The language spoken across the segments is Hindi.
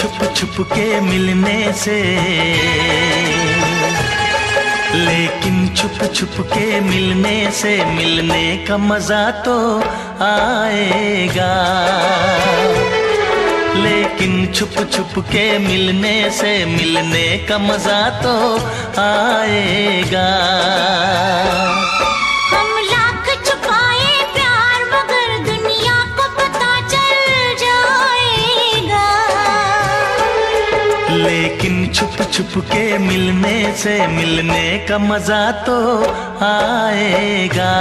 छुप छुप के मिलने से, लेकिन छुप छुप के मिलने से मिलने का मजा तो आएगा। लेकिन छुप छुप के मिलने से मिलने का मजा तो आएगा। हम लाख छुपाए प्यार मगर दुनिया को पता चल जाएगा। लेकिन छुप छुप के मिलने से मिलने का मजा तो आएगा।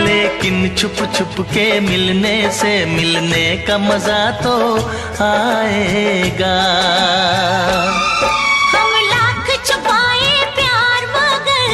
लेकिन छुप छुप के मिलने से मिलने का मजा तो आएगा। हम लाख छुपाए प्यार मगर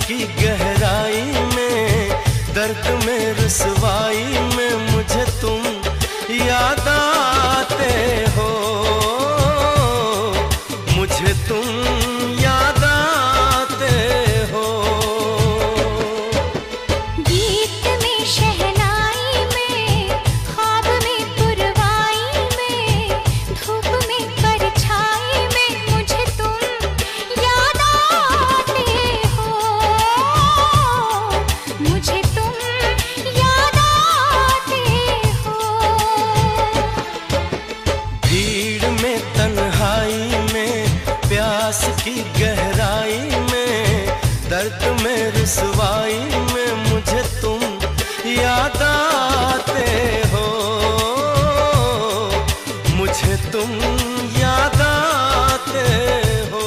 की गहराई में, दर्द में रुसवाई में मुझे तुम याद आते हो। मुझे तुम याद आते हो। गीत में शहनाई में, ख्वाब में पुरवाई में, धूप में परछाई में मुझे तुम याद आते हो। मुझे तुम याद आते हो। भीड़ में तन्हाई में, प्यास की गहराई में, दर्द में रुसवाई में मुझे तुम याद आते हो। मुझे तुम याद आते हो।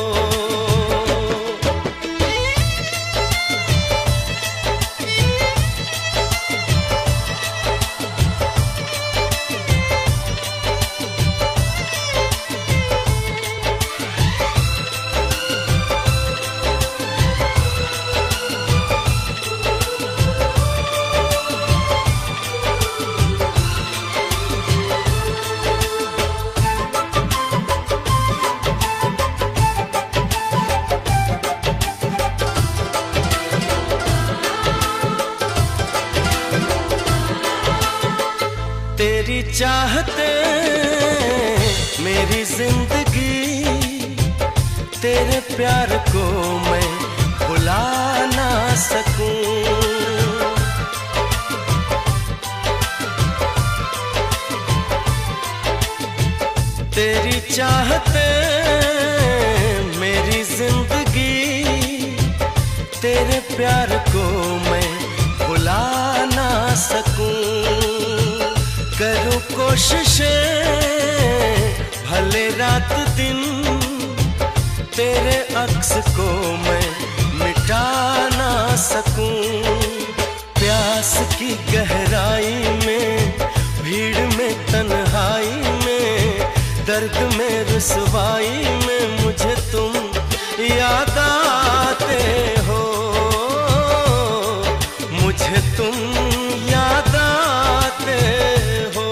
तेरी चाहते मेरी जिंदगी, तेरे प्यार को मैं भुला ना सकूं। तेरी चाहते मेरी जिंदगी, तेरे प्यार को मैं भुला ना सकूं। करूं कोशिशें भले रात दिन, तेरे अक्स को मैं मिटा ना सकूं। प्यास की गहराई में, भीड़ में तन्हाई में, दर्द में रुसवाई में मुझे तुम याद आते हो। मुझे तुम याद आते हो।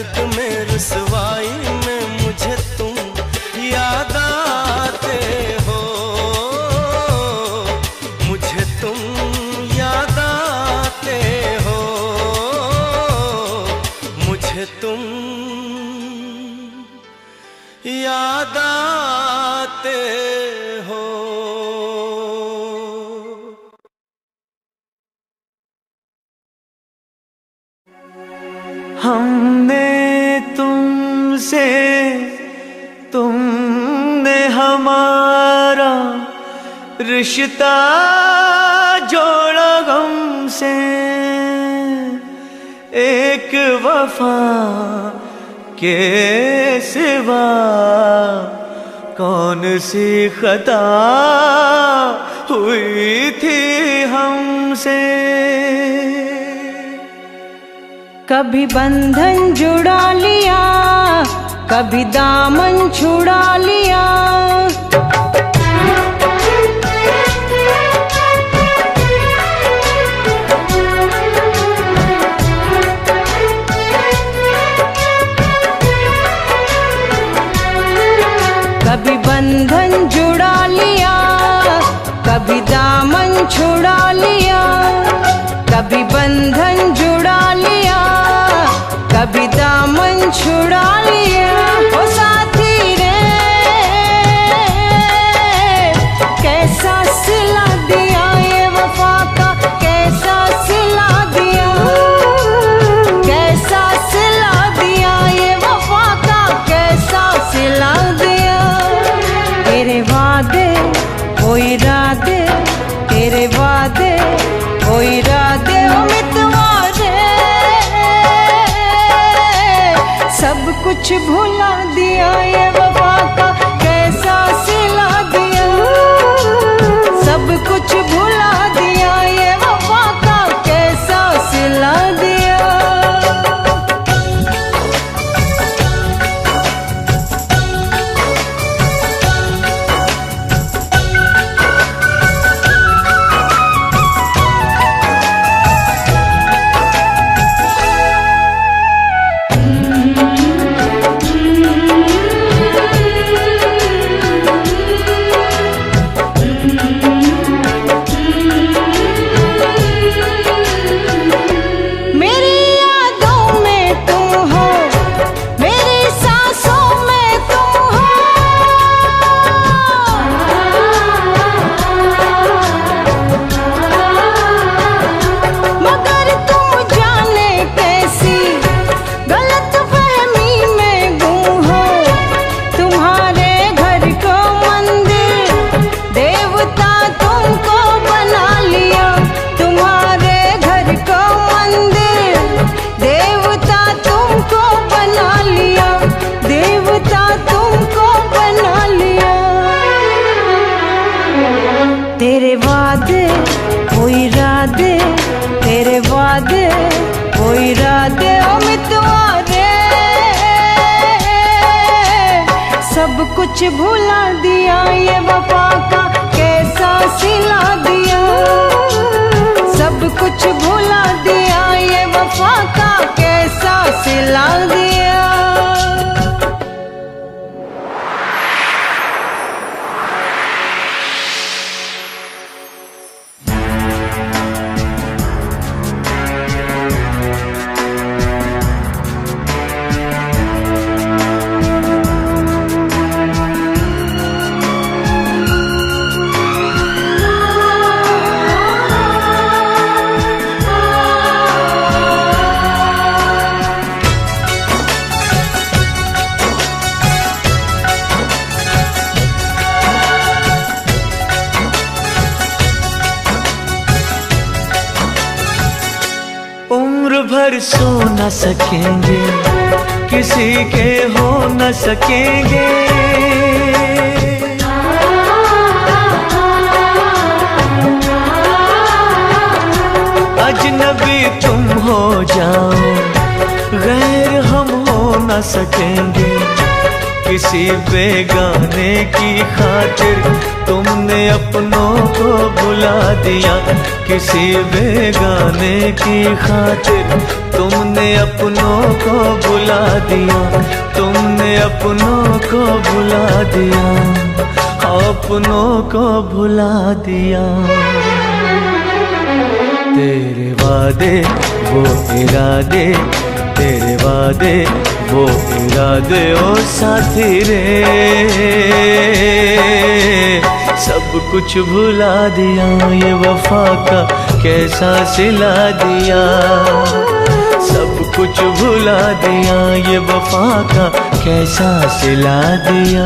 दर्द में रुसवाई में मुझे तुम याद आते हो, मुझे तुम याद आते हो, मुझे तुम याद आते हो। हमने तुमसे, तुमने हमारा रिश्ता जोड़ा गम से, एक वफा के सिवा कौन सी खता हुई थी हमसे। कभी बंधन जुड़ा लिया, कभी दामन छुड़ा लिया, कभी बंधन जुड़ा लिया, कभी दामन छुड़ा लिया, कभी बंधन जुड़ा लिया, कभी दामन छुड़ा लिया। ओ साथी रे कैसा सिला दिया ये वफा का, कैसा सिला दिया, कैसा सिला दिया ये वफा का, कैसा सिला दिया। तेरे वादे वो इरादे, तेरे वादे वो इरादे, ओ मितवा रे सब कुछ भुला दिया ये वफा का, कैसा सिला दिया, सब कुछ भुला दिया ये वफा का, कैसा सिला दिया। तेरे वादे वो इरादे, तेरे वादे वो इरादे, ओ मितवा रे सब कुछ भुला दिया ये वफा का, कैसा सिला दिया, सब कुछ भुला दिया ये वफा का, कैसा सिला दिया। उम्र भर सो न सकेंगे, किसी के हो न सकेंगे, अजनबी तुम हो जाओ, गैर हम हो न सकेंगे, किसी बेगाने की खातिर तुमने अपनों को भुला दिया, किसी बेगाने की खातिर तुमने तुमने अपनों को बुला दिया, तुमने अपनों को बुला दिया, अपनों को भुला दिया। तेरे वादे वो इरादे, तेरे वादे वो इरादे ओ साथी रे, सब कुछ भुला दिया, ये वफा का कैसा सिला दिया। सब कुछ भुला दिया, ये वफा का कैसा सिला दिया।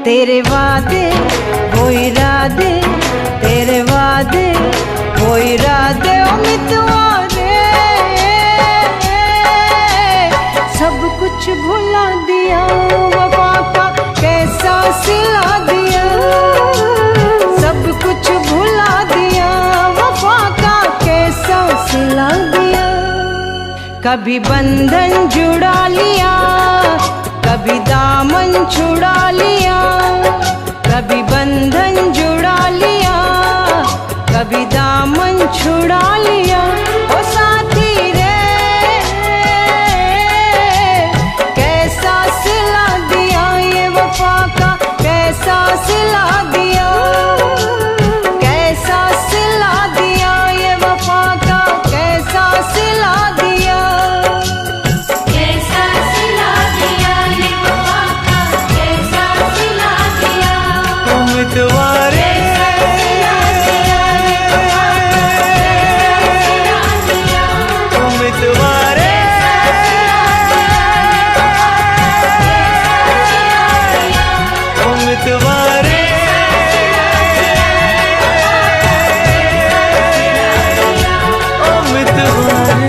तेरे वादे वो इरादे, तेरे वादे वो इरादे ओ मितवादे, सब कुछ भुला दिया, वफा का कैसा सिला दिया। सब कुछ भुला दिया, वफा का कैसा सिला दिया। कभी बंधन जुड़ा लिया, कभी दामन छुड़ा लिया, कभी बंधन जुड़ा लिया, कभी दामन छुड़ा लिया। ओ साथी रे कैसा सिला दिया, ये वफा का कैसा सिला दिया, कैसा सिला दिया, ये वफा का कैसा सिला दिया। उम्मीदवारे उम्मीदवारे उम्मीदवारे उम्मीदवारे।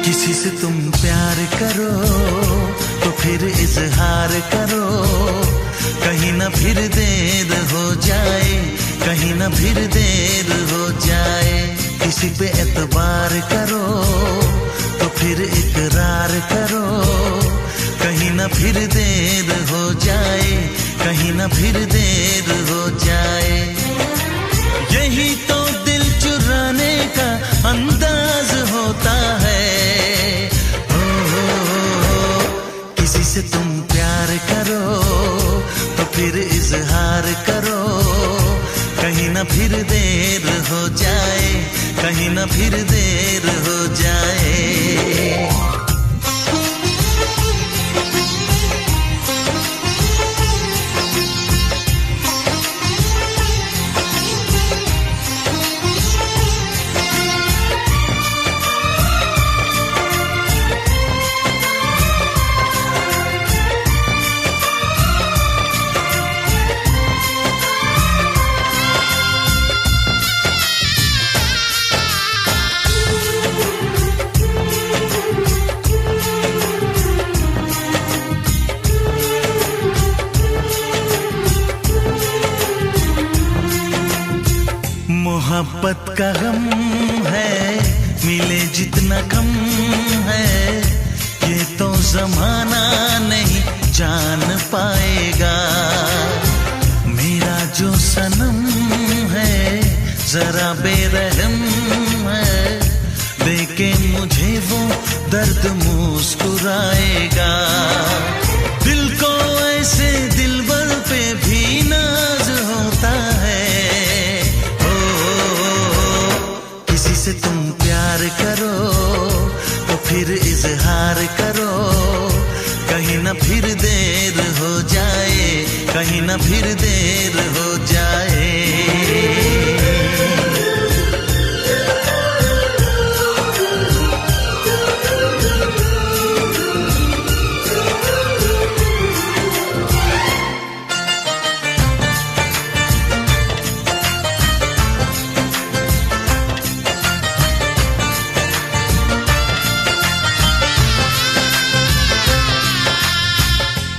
किसी से तुम प्यार करो तो फिर इजहार करो, कहीं ना फिर देर हो जाए, कहीं ना फिर देर हो जाए। किसी पे एतबार करो तो फिर इकरार करो, कहीं ना फिर देर हो जाए, कहीं ना फिर देर हो जाए। यही तो दिल चुराने का अंदाज होता है। किसी से तुम प्यार करो तो फिर इजहार करो, कहीं ना फिर देर हो जाए, कहीं ना फिर देर हो जाए। मोहब्बत का गम है, मिले जितना कम है, ये तो जमाना नहीं जान पाएगा। मेरा जो सनम है जरा बेरहम है, देखे मुझे वो दर्द मुस्कुराएगा। दिल को ऐसे दिलबर पे भी नाज होता है। किसी से तुम प्यार करो तो फिर इजहार करो, कहीं ना फिर देर हो जाए, कहीं ना फिर देर हो जाए।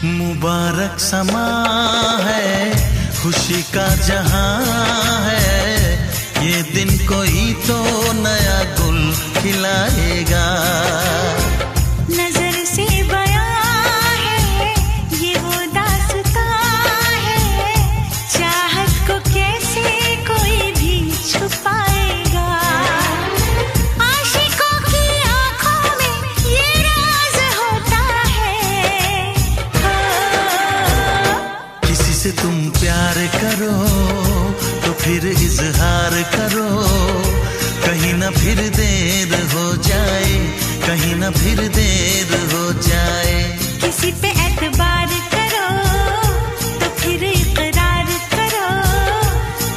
मुबारक समा है, खुशी का जहां है, ये दिन कोई तो नया गुल खिलाएगा। नजर से बयां है ये वो दास्तां है, चाहत को कैसे कोई भी छुपाएगा। आशिकों की आंखों में ये राज होता है। किसी से तुम प्यार करो तो फिर इजहार करो, कहीं ना फिर देर हो जाए, कहीं ना फिर देर हो जाए। किसी पे एतबार करो तो फिर इकरार करो,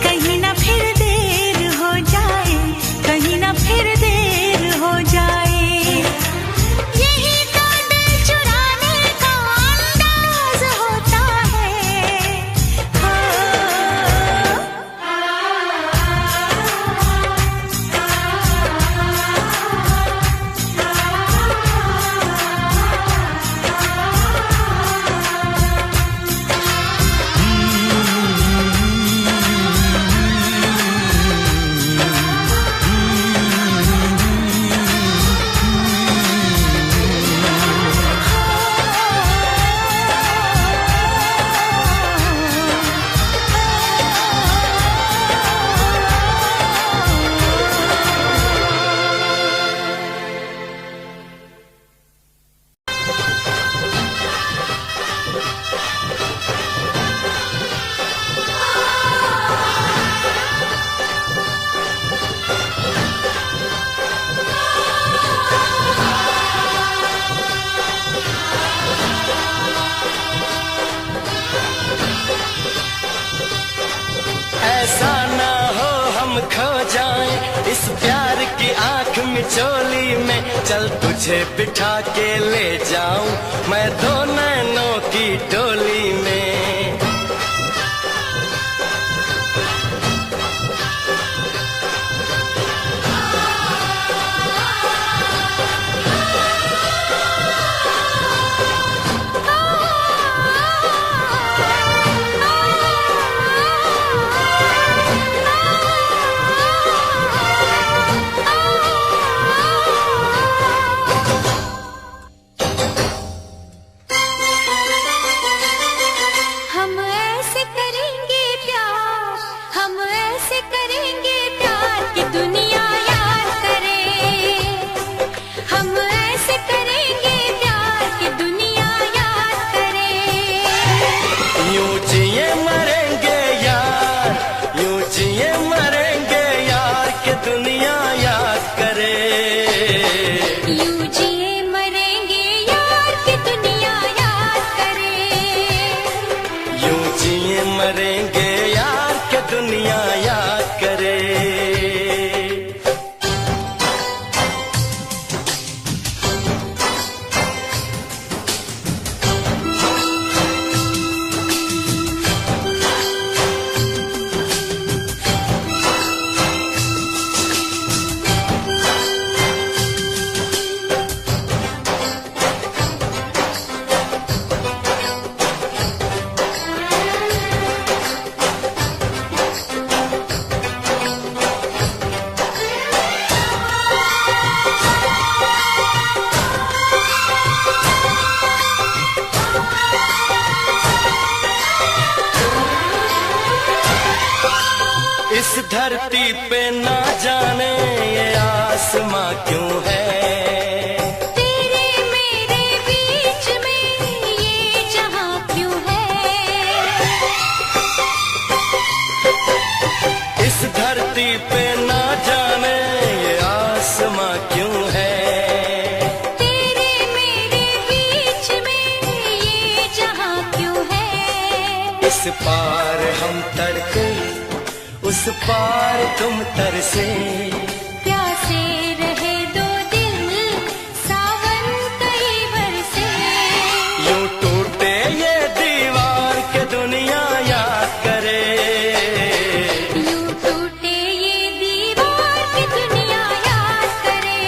कहीं ना फिर देर हो जाए, कहीं ना फिर देर हो जाए। यही तो दिल चुराने का अंदाज होता है। ऐसा ना हो हम खो जाएं इस प्यार की आंख मिचोली में, चल तुझे बिठा के ले जाऊं मैं दो नैनों की डोली में। इस धरती पे ना जाने ये आसमां क्यों है, तेरे मेरे बीच में ये जहां क्यों है। इस धरती पे ना जाने ये आसमां क्यों है, तेरे मेरे बीच में ये जहां क्यों है। इस पार हम तड़के उस पार तुम तरसे, प्यासे रहे दो दिल सावन कई बरसे। यूं टूटे ये दीवार के दुनिया याद करे, यूं टूटे ये दीवार की दुनिया याद करे।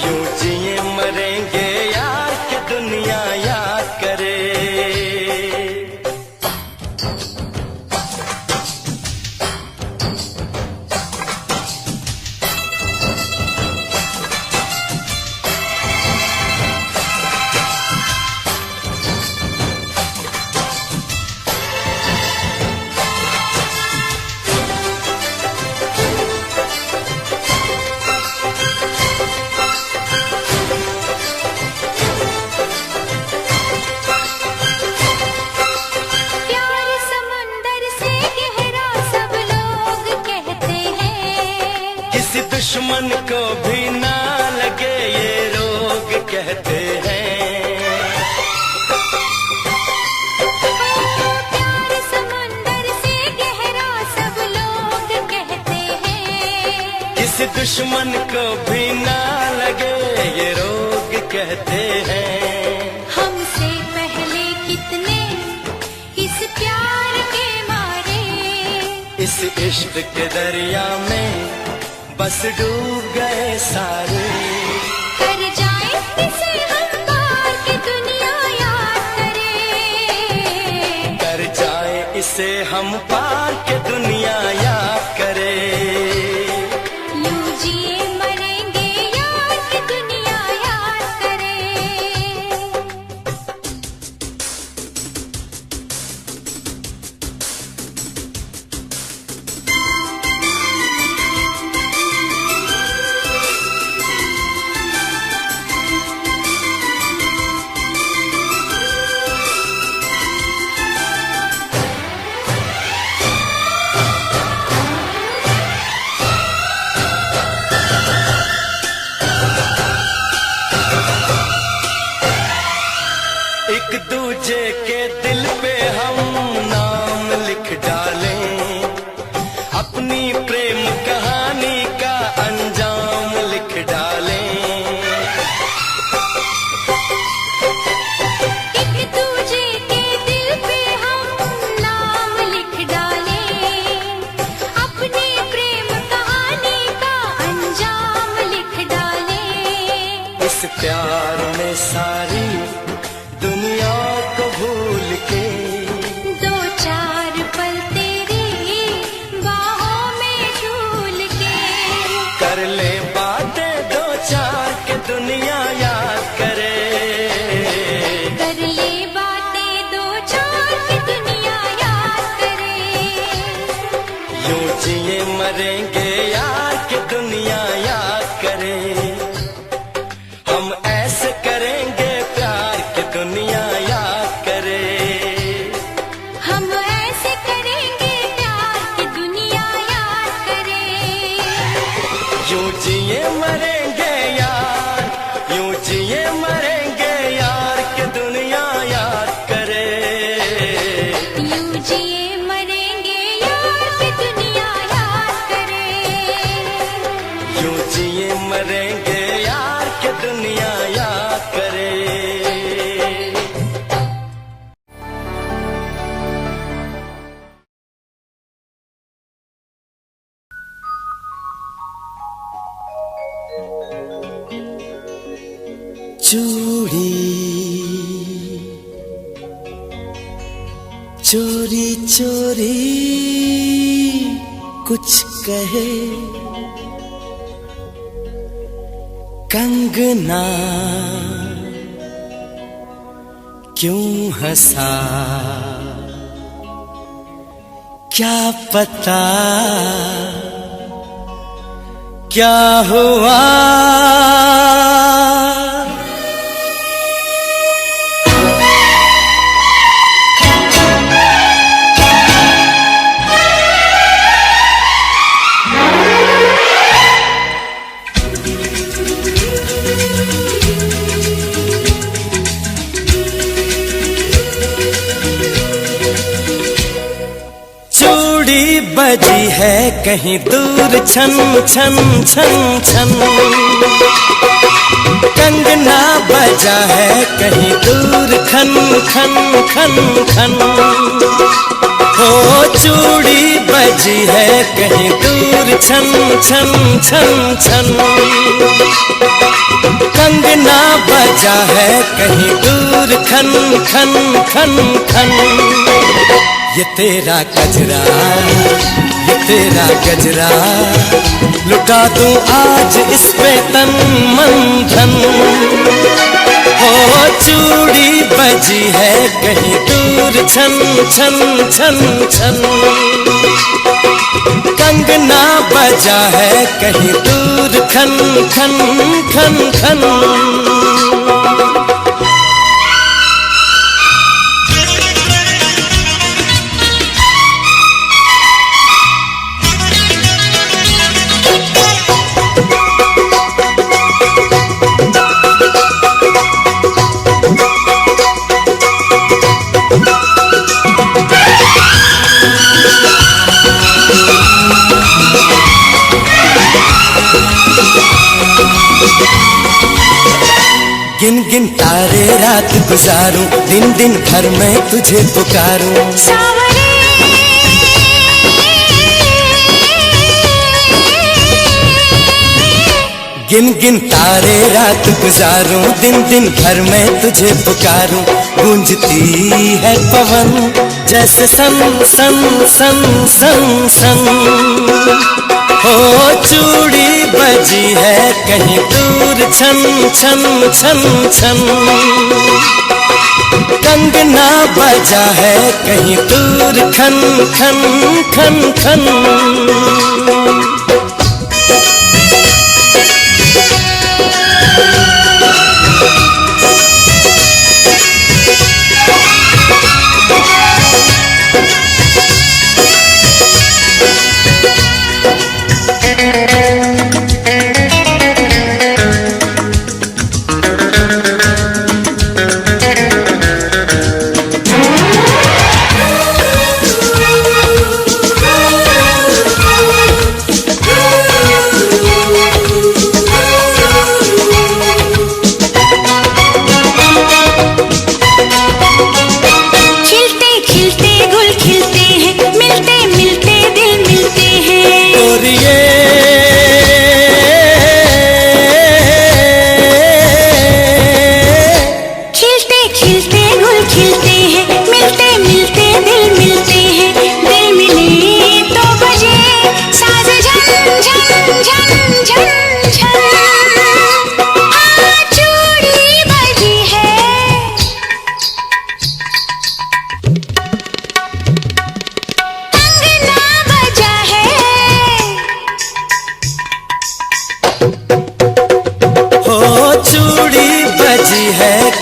यूं जिए मरेंगे यार के दुनिया याद करे। प्यार समंदर से गहरा सब लोग कहते हैं, किसी दुश्मन को भी ना लगे ये रोग कहते हैं। प्यार समंदर से गहरा सब लोग कहते हैं, किसी दुश्मन को भी ना लगे ये रोग कहते हैं। हमसे पहले कितने इस प्यार के मारे, इस इश्क के दरिया में बस डूब गए सारे, कर जाए इसे हम पार की दुनिया याद करे। कर जाए इसे हम पार के दुनिया याद करे। यूं जिए मरेंगे यार की दुनिया याद करे। एक दूजे के दिल पे हम नाम लिख डालें, अपनी प्रेम कहानी का अंजाम लिख डालें। एक दूजे के दिल पे हम नाम लिख डालें, अपनी प्रेम कहानी का अंजाम लिख डालें। इस प्यार में सारी दुनिया को भूल के, दो चार पल तेरी बाहों में झूल के, कर ले बातें दो चार के दुनिया याद करे। कर ले बातें दो चार की दुनिया याद करे। यूं जिए मरेंगे यार के दुनिया याद करे। हम ऐसे करेंगे प्यार के दुनिया याद करे। हम ऐसे करेंगे प्यार की दुनिया याद करे। यूं जिए मरेंगे यार, यूं जिए मरेंगे यार के दुनिया याद करे। यूं जिए मरेंगे यार की दुनिया याद करे। यूं जिए मरेंगे यार के दुनिया याद करे। चूड़ी चोरी चोरी कुछ कहे, कंगना क्यों हंसा, क्या पता क्या हुआ, बजी है कहीं दूर छन छन छन छन, कंगना बजा है कहीं दूर खन खन खन खन, हो चूड़ी बजी है कहीं दूर छन छन छन छन, कंगना बजा है कहीं दूर खन खन खन खन। ये तेरा गजरा, ये तेरा गजरा, लुटा दूं आज इस पे तन मन धन, हो चूड़ी बजी है कहीं दूर छन छन छन छन, कंगना बजा है कहीं दूर खन खन खन खन। गिन गिन तारे रात गुजारूं, दिन दिन भर मैं तुझे पुकारूं। गिन गिन तारे रात गुजारूं, दिन दिन भर मैं तुझे पुकारूं। गूंजती है पवन जैसे सन सन सन सन सन, हो चूड़ी बजी है कहीं दूर छन छन छन छन, कंगना बजा है कहीं दूर खन खन खन खन।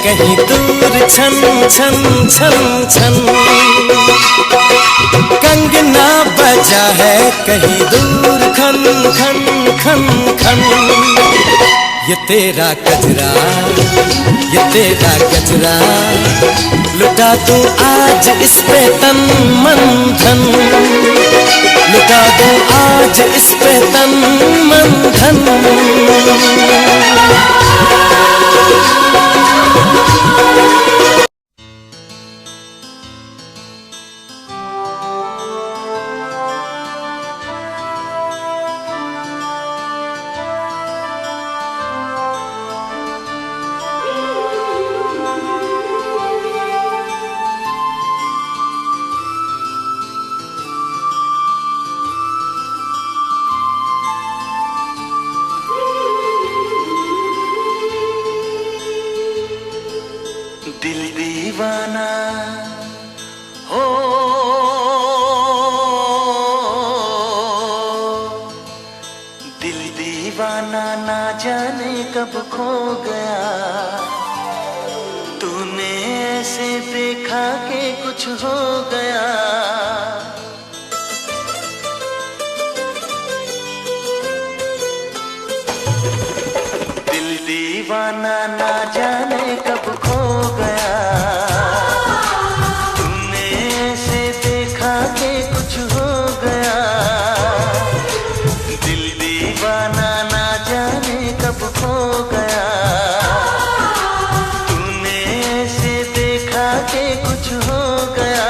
कहीं दूर छन छन छन छन, कंगना बजा है कहीं दूर खन खन खन खन। ये तेरा गजरा, ये तेरा गजरा, लुटा दूं आज इस पे तन मन धन, लुटा दूं आज इस पे तन मन धन। जाने कब खो गया। तूने ऐसे देखा कि कुछ हो गया। दिल दीवाना ना जाने कब खो गया। तूने ऐसे देखा कि कुछ हो गया। दिल दीवाना ना जाने कब खो गया। तूने ऐसे देखा कि कुछ हो गया।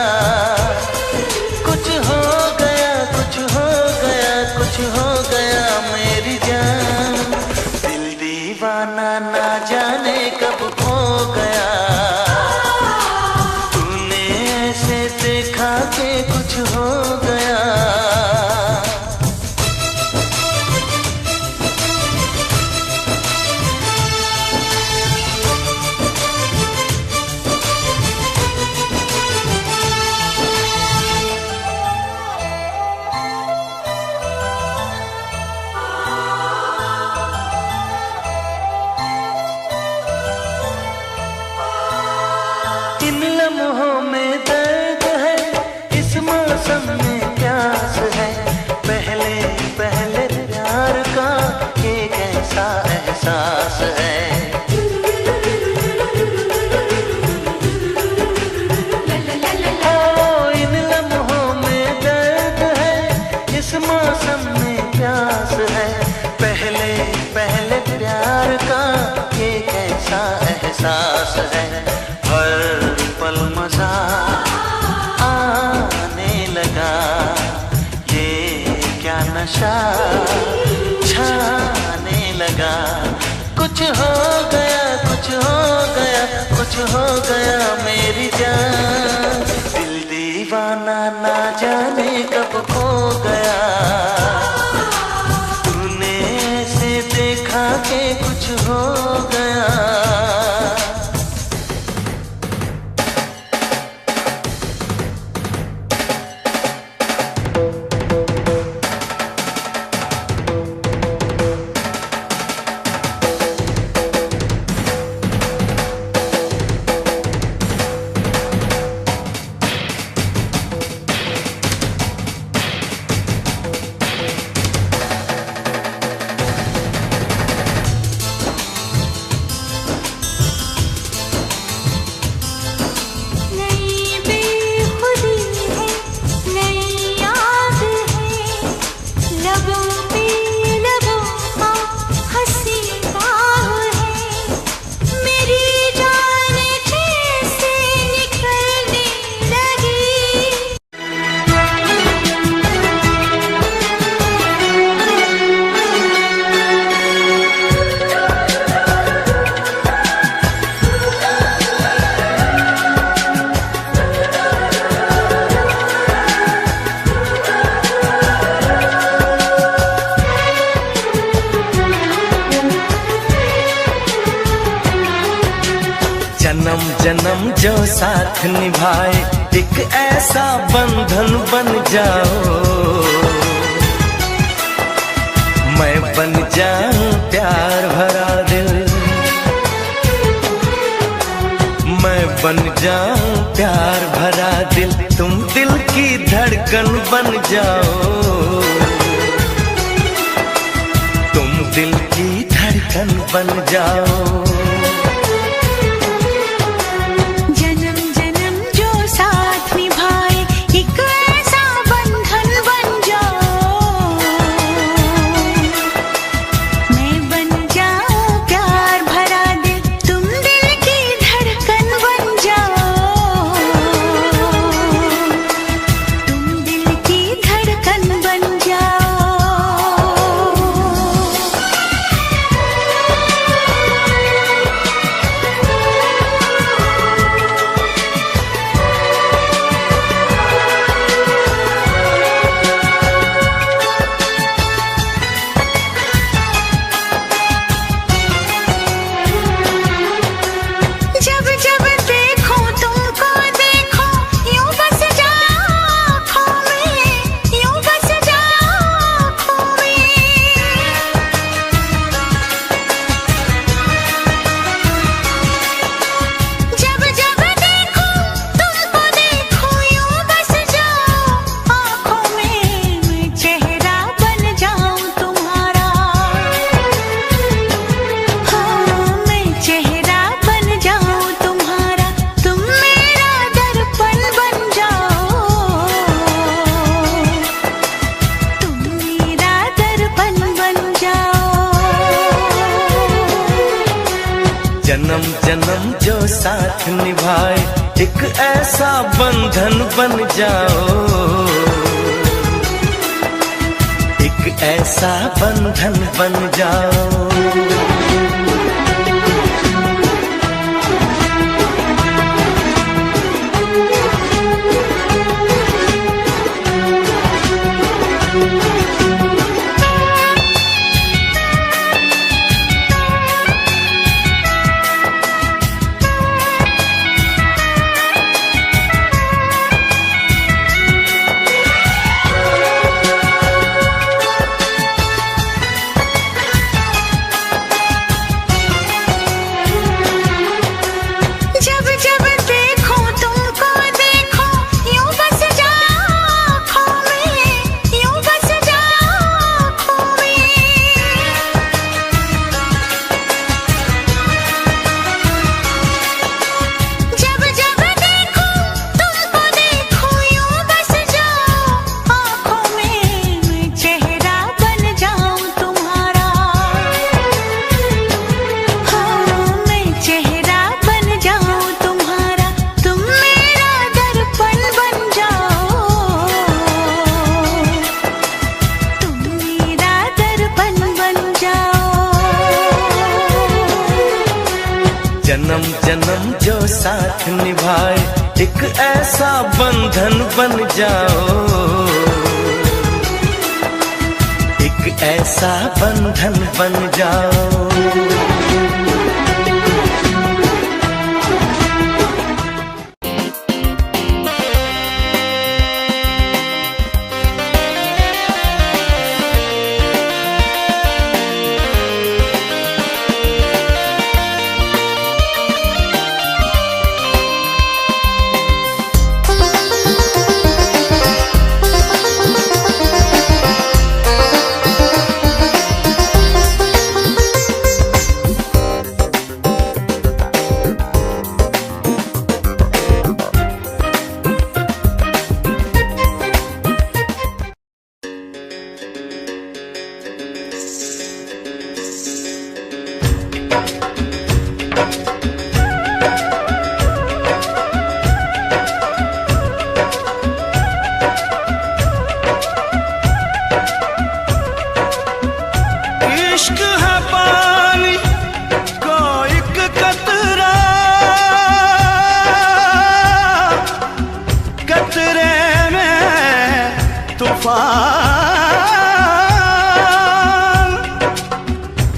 कुछ हो गया, कुछ हो गया, कुछ हो गया मेरी जान। दिल दीवाना ना जाने कब खो गया। तूने ऐसे देखा कि कुछ हो गया। इन लम्हों में दर्द है, इस मौसम में प्यास है। पहले पहले प्यार का एक ऐसा एहसास है। ओ इन लम्हों में दर्द है, इस मौसम में प्यास है। पहले पहले प्यार का एक ऐसा एहसास है। हर पल मजा आने लगा। ये क्या नशा छाने लगा। कुछ हो गया, कुछ हो गया, कुछ हो गया मेरी जान। दिल दीवाना ना जाने कब खो गया। तूने ऐसे देखा कि कुछ हो गया। नई बेखुदी है, नई याद है। लबों पे लबों का हंसी बाह है। मेरी जान जैसे निकलने लगी। जन्म जन्म जो साथ निभाए, एक ऐसा बंधन बन जाओ। मैं बन जाऊं प्यार भरा दिल। मैं बन जाऊं प्यार भरा दिल। तुम दिल की धड़कन बन जाओ। तुम दिल की धड़कन बन जाओ। जन्म जन्म जो साथ निभाए, एक ऐसा बंधन बन जाओ। मैं बन जाऊं प्यार भरा दिल। तुम दिल की धड़कन बन जाओ। तुम दिल की धड़कन बन जाओ। साथ निभाए, एक ऐसा बंधन बन जाओ, एक ऐसा बंधन बन जाओ। जन्म जन्म जो साथ निभाए, एक ऐसा बंधन बन जाओ, एक ऐसा बंधन बन जाओ।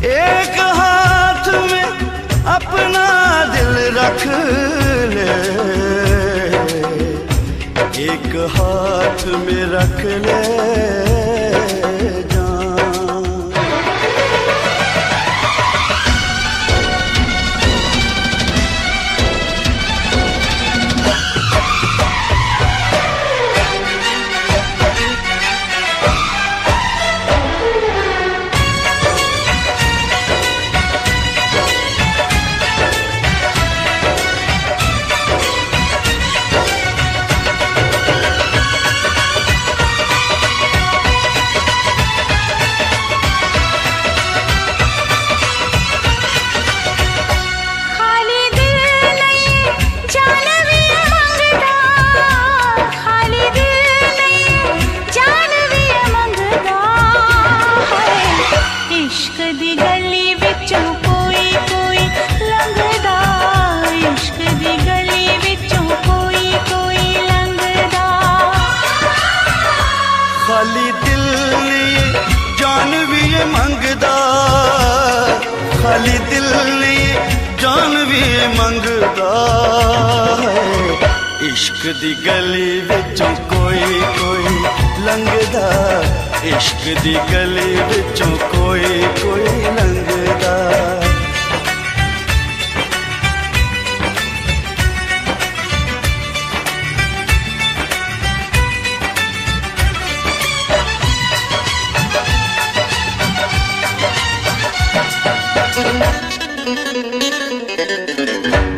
एक हाथ में अपना दिल रख ले, एक हाथ में रख ले खाली दिल लिए जान भी ये मंगदा, खाली दिल लिए जान भी ये मंगदा है। इश्क दी गली विचों कोई कोई लंघदा, इश्क दी गली विचों कोई कोई लंघदा।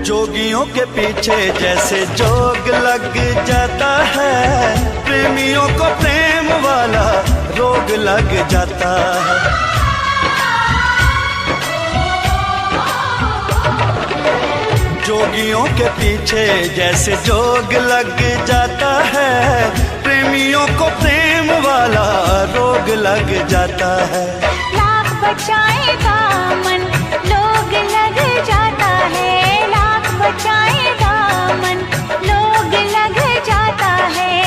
जोगियों के पीछे जैसे जोग लग जाता है, प्रेमियों को प्रेम वाला रोग लग जाता है। जोगियों के पीछे जैसे जोग लग जाता है, प्रेमियों को प्रेम वाला रोग लग जाता है। लाख बचाए दामन लोग लग जाता है, लाख बचाए दामन लोग लग जाता है।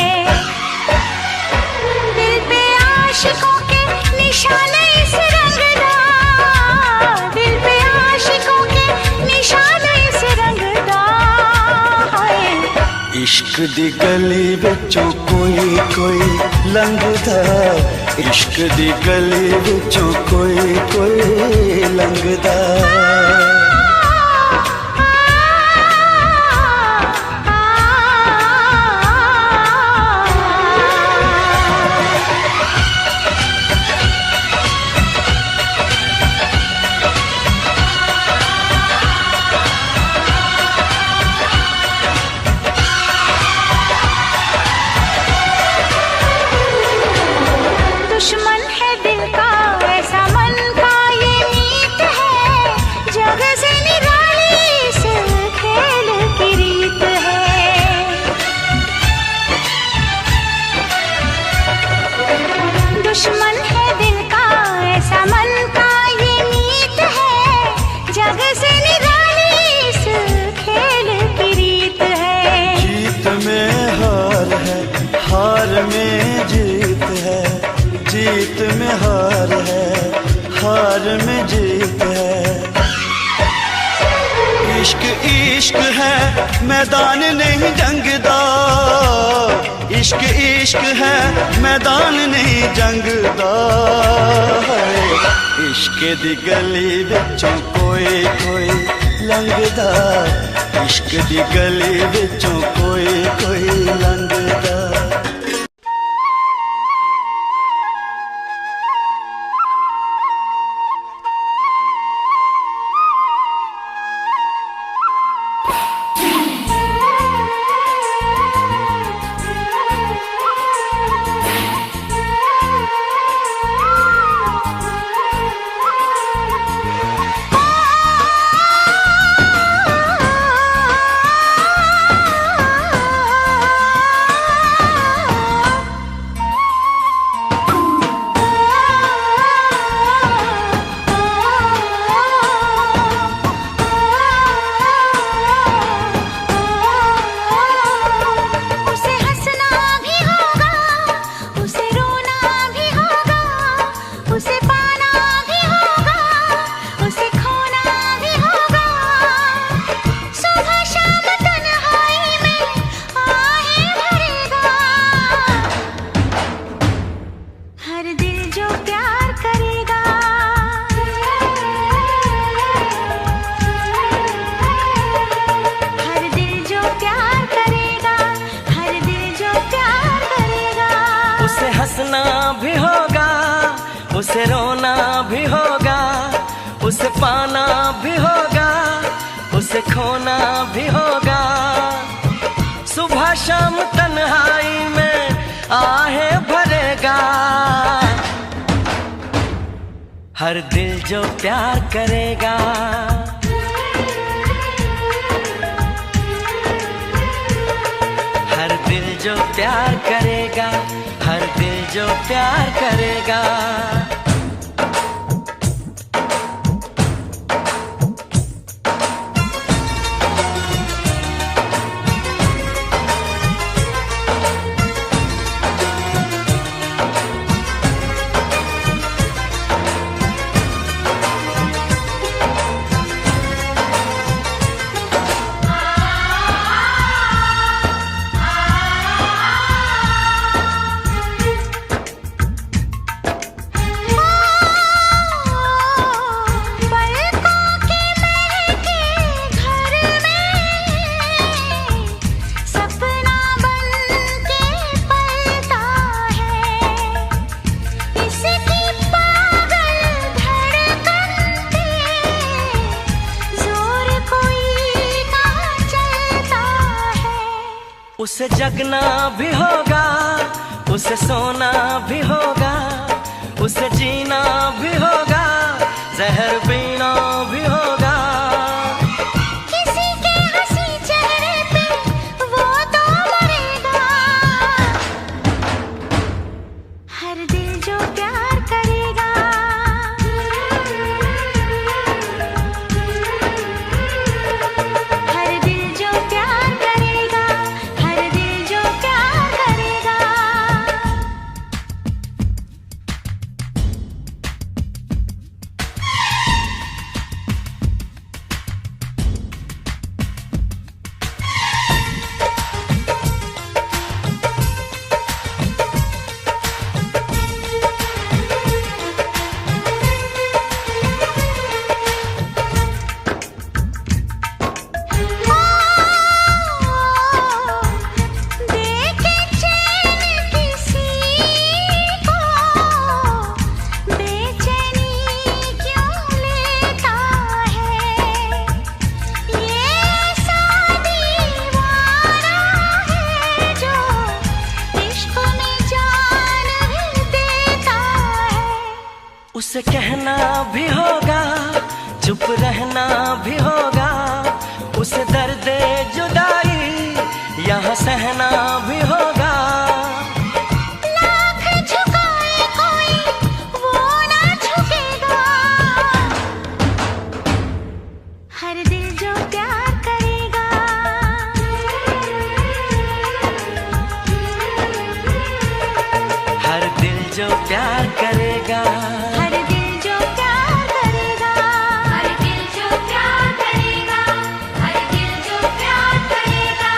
दिल पे आशिकों के निशाने इस रंगदार, दिल पे आशिकों के निशाने इस रंगदार है। इश्क दी गली विचों कोई कोई लंघदा, इश्क दी गली विचों कोई कोई लंघदा। दुश्मन है दिल का ऐसा मन का ये मीत है, जग से निराली इस खेल की रीत है। दुश्मन है दिल का ऐसा मन का ये मीत है, जग से निराली इस खेल की रीत है। जीत में हार है, हार में जीत है, जीत में हार है, हार में जीत है। इश्क इश्क है मैदान नहीं जंग दा, इश्क इश्क है मैदान नहीं जंग दा। इश्क दी गली विचों कोई कोई लंघदा, इश्क दी गली विचों कोई कोई लंघदा। उसे रोना भी होगा, उसे पाना भी होगा, उसे खोना भी होगा। सुबह शाम तन्हाई में आहें भरेगा, हर दिल जो प्यार करेगा। हर दिल जो प्यार करेगा, हर दिल जो प्यार करेगा। उसे जगना भी होगा, उसे सोना भी होगा, उसे जीना भी होगा, जहर पीना भी होगा। किसी के उसे कहना भी होगा, चुप रहना भी होगा, उसे दर्द जुदाई यहाँ सहना भी होगा। लाख झुकाए कोई वो ना झुकेगा, हर दिल जो प्यार करेगा। हर दिल जो प्यार करेगा, हर दिल जो प्यार करेगा, हर दिल जो प्यार करेगा, हर दिल जो प्यार करेगा।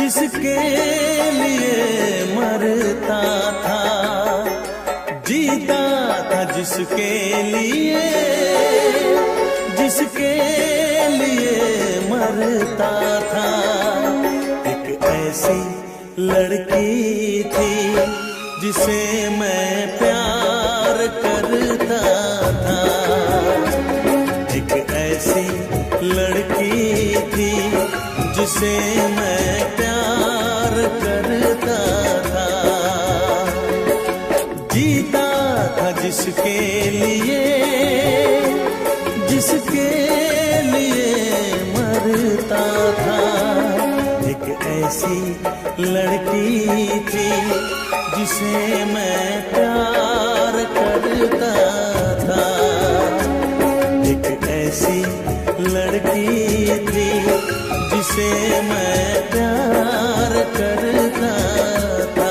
जिसके लिए मरता था, जीता था जिसके लिए मरता था। एक ऐसी लड़की थी जिसे मैं प्यार करता था, एक ऐसी लड़की थी जिसे मैं प्यार करता था। जीता था जिसके लिए मरता था। एक ऐसी लड़की थी जिसे मैं प्यार करता था, एक ऐसी लड़की थी जिसे मैं प्यार करता था।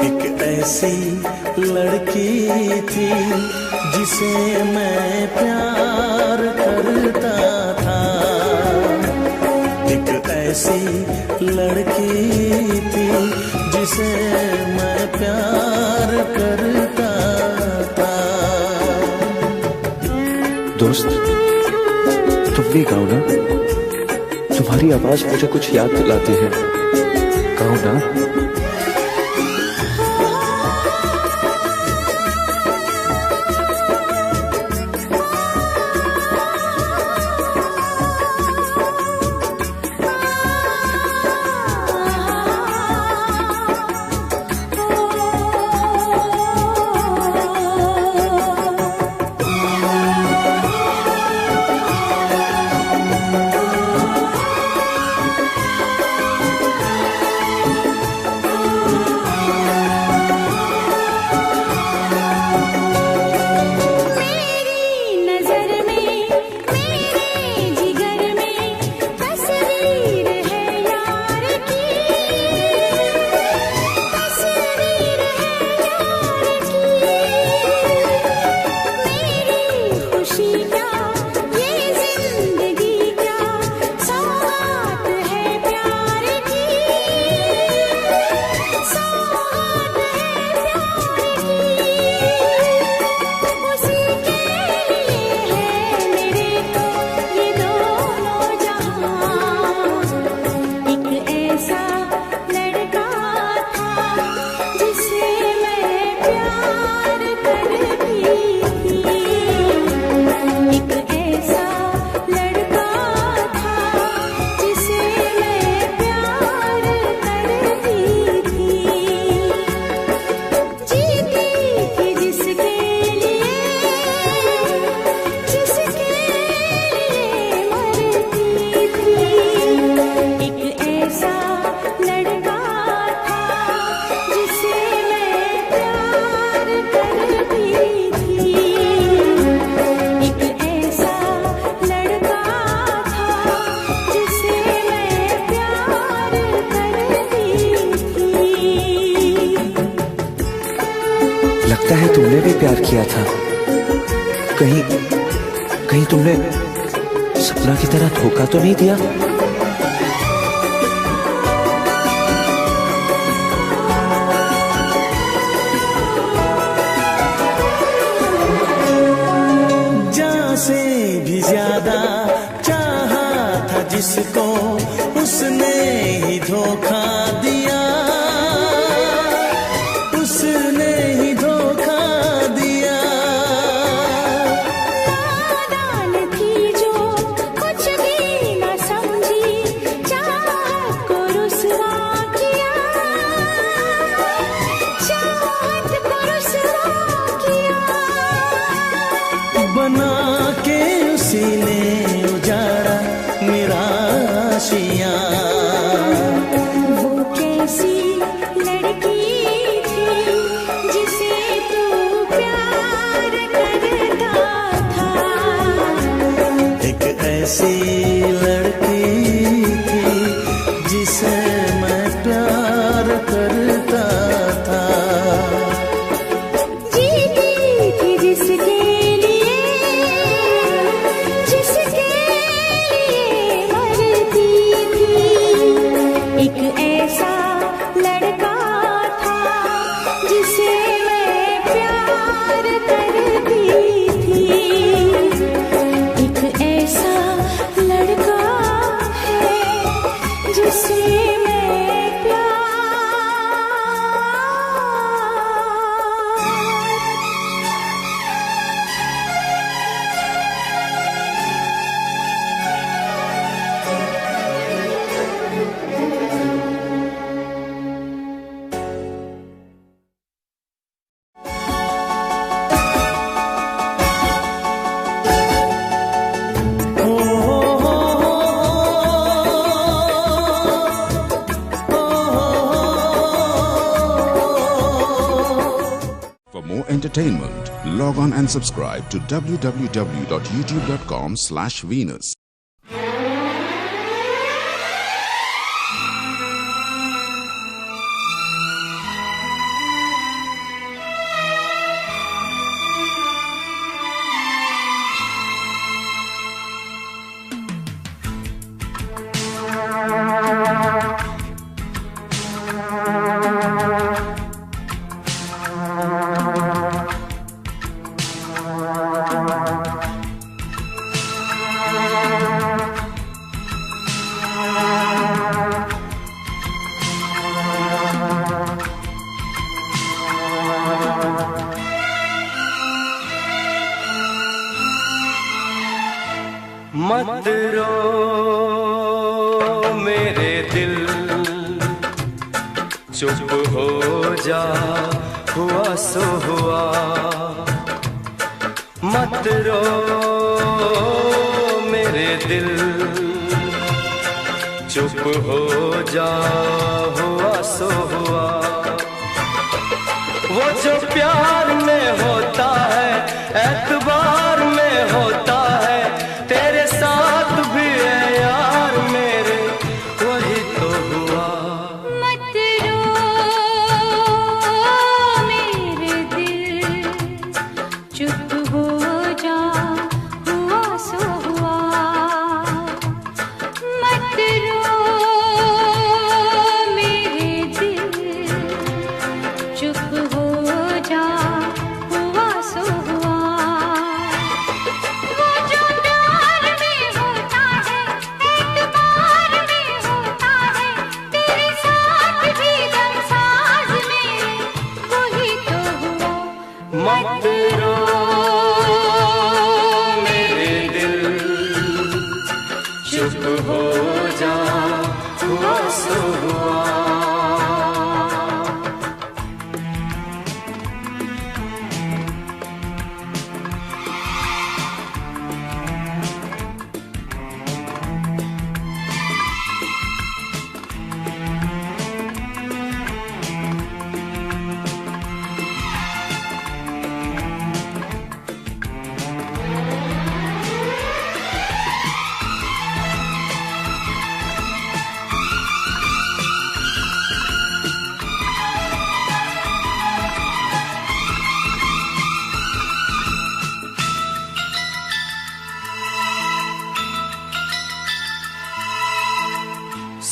एक ऐसी लड़की थी जिसे मैं प्यार करता था, एक ऐसी लड़की थी जिसे मैं प्यार करता था। दोस्त, तुम भी गाओ ना, तुम्हारी आवाज मुझे कुछ याद दिलाती है, गाओ ना। किया था। कहीं तुमने सपना की तरह धोखा तो नहीं दिया? जान से भी ज्यादा चाहा था जिसको, उसने ही धोखा दिया, उसने ही धोखा दिया। नादान थी जो कुछ भी न समझी, चाहत को रुसवा किया, चाहत को रुसवा किया। बना के उसी ने उजाड़ा मेरा आशियाँ। वो कैसी लड़की थी जिसे तू प्यार करता था। एक ऐसी लड़की थी जिसे मैं प्यार करता था। जीती थी जिसके लिए, जिसके लिए मरती थी। एक ऐसा लड़का था जिसे मैं प्यार करती थी। एक ऐसा लड़का है जिसे मैं प्यार। For more entertainment, log on and subscribe to www.youtube.com/Venus. मत रो मेरे दिल, चुप हो जा, हुआ सो हुआ। मत रो मेरे दिल, चुप हो जा, हुआ सो हुआ। वो जो प्यार में होता है, एतबार में होता है, तेरे साथ भी है यार मेरे, वही तो हुआ। मत रो मेरे दिल, चुप हो जा, हुआ सो हुआ। मत रो मेरे दिल, चुप हो जा, हुआ सो हुआ।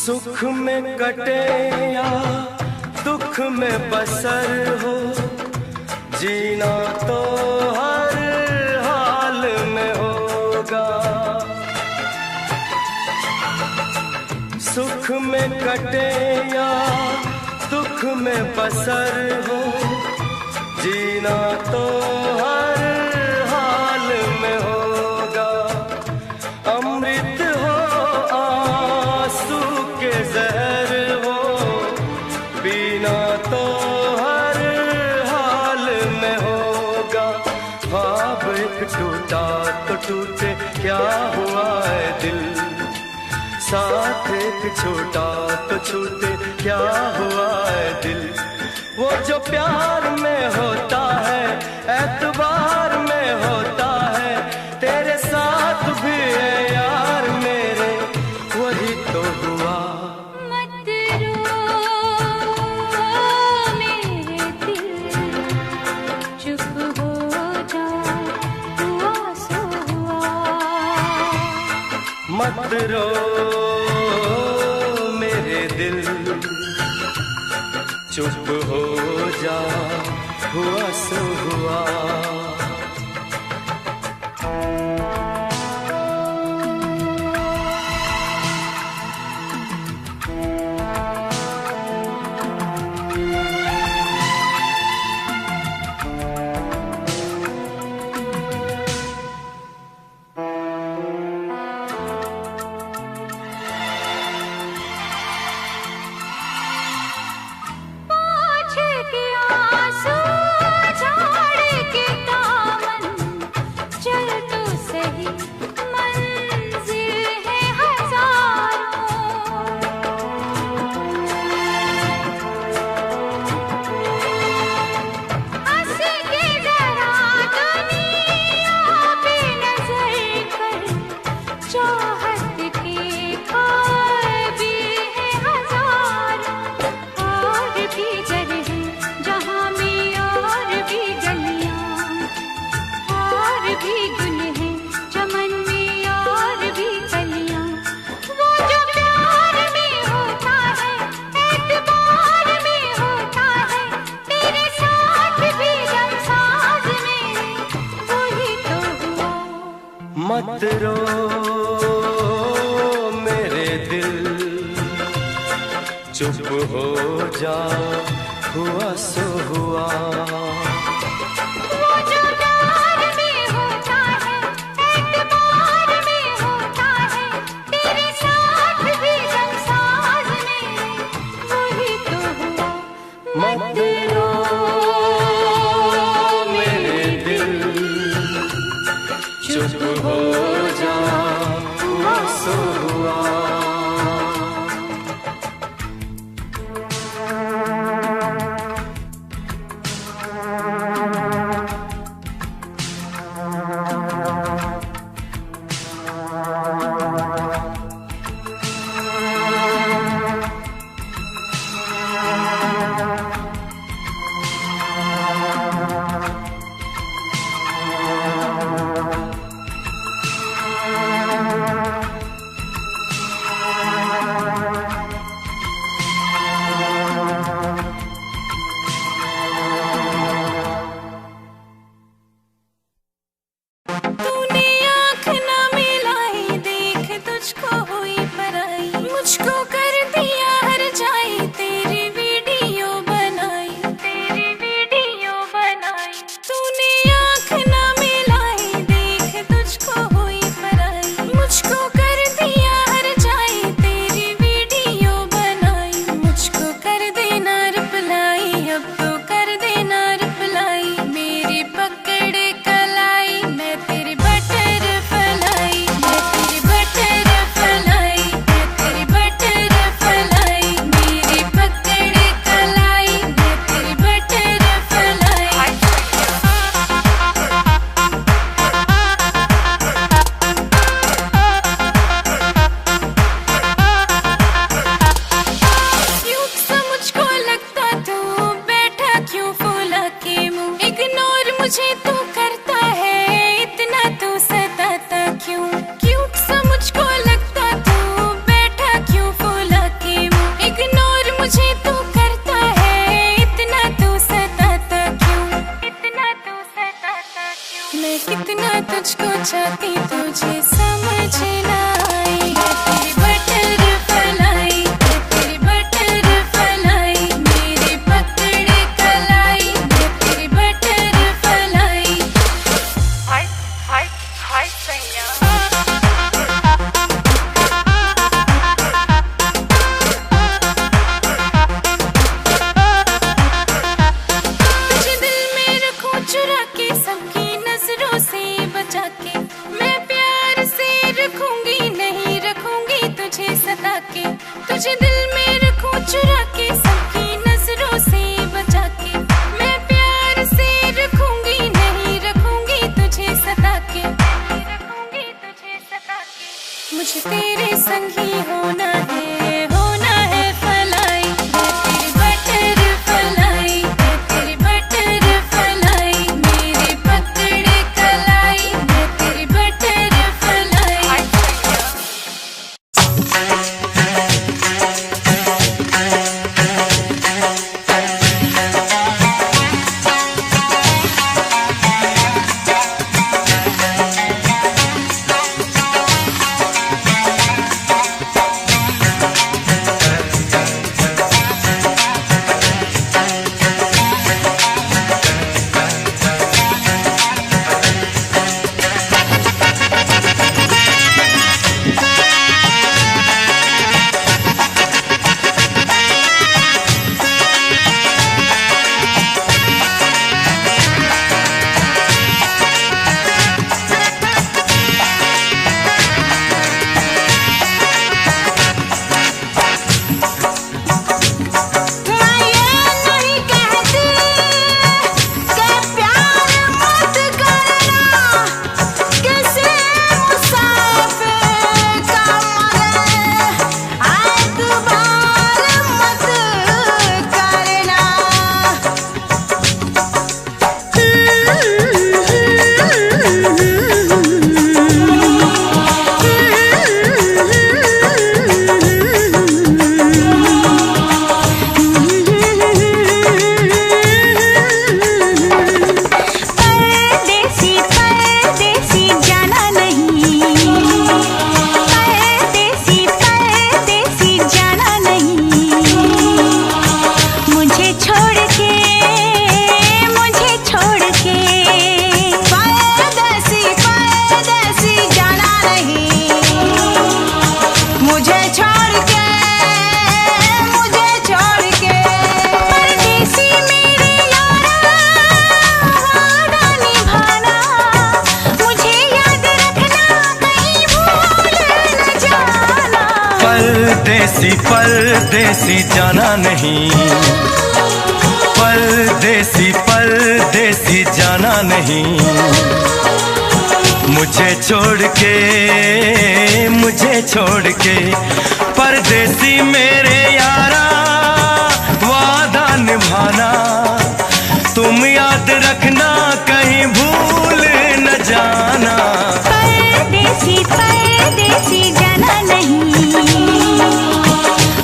सुख में कटे या दुख में बसर हो, जीना तो हर हाल में होगा। सुख में कटे या दुख में बसर हो, जीना तो हर हाल में होगा। अमृत हो आंसू के जहर हो, पीना तो हर हाल में होगा। ख्वाब एक टूटा तो टूटे क्या हुआ है दिल, साथ एक छूटा तो छूटे क्या हुआ है दिल। वो जो प्यार में होता है एतबार में होता है, तेरे साथ भी है यार मेरे वही तो हुआ। मत रो मेरे दिल, चुप हो जा हुआ सो हुआ। मत रो मेरे दिल, चुप हो जा हुआ सो हुआ। मत रो मेरे दिल, चुप हो जा हुआ सो हुआ। वो जो प्यार में होता है एतबार में होता है, तेरे साथ भी संसार में वही तो हुआ। मत रो मेरे दिल, चुप हो जा हुआ सो हुआ। तुझको चाहती तुझे समझ ना आई है तेरी बटरफ्लाई है तेरी बटरफ्लाई मेरी पकड़ कलाई है तेरी बटरफ्लाई हाय हाय हाय सैया तुझे दिल में रखूं चुरा के सबकी नजरों से बचा के मैं प्यार से रखूंगी नहीं रखूंगी तुझे सता के तुझे दिल में रखूं चुरा के सबकी नजरों से बचा के मैं प्यार से रखूंगी नहीं रखूंगी तुझे सता के रखूंगी तुझे सता के मुझे तेरे संग ही होना है फलाई है तेरी बटरफ्लाई है तेरी बटरफ्लाई मेरी पकड़ कलाई है तेरी बटरफ्लाई परदेसी जाना नहीं परदेसी जाना नहीं मुझे छोड़ के परदेसी मेरे यारा वादा निभाना तुम याद रखना कहीं भूल न जाना परदेसी परदेसी जाना नहीं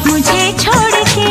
मुझे छोड़ के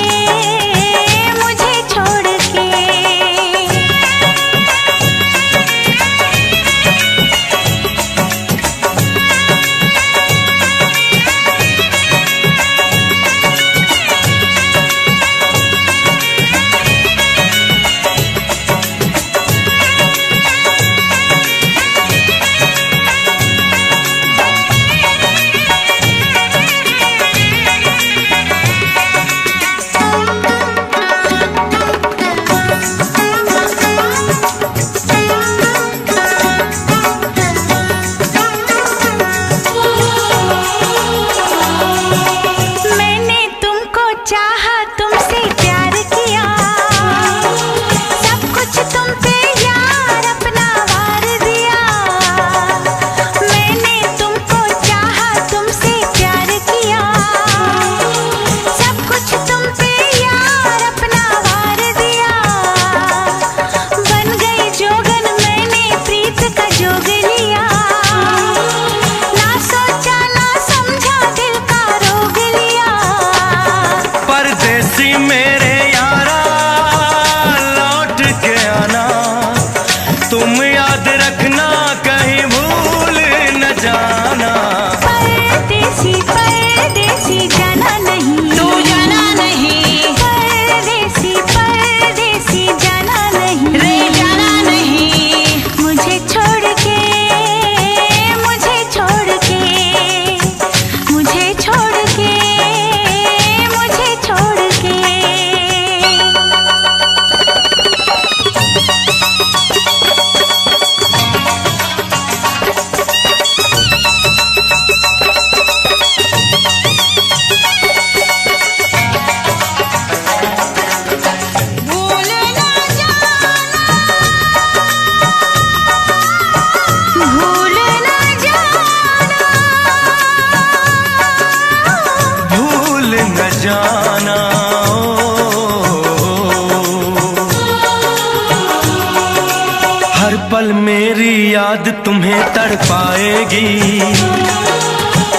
तड़पाएगी।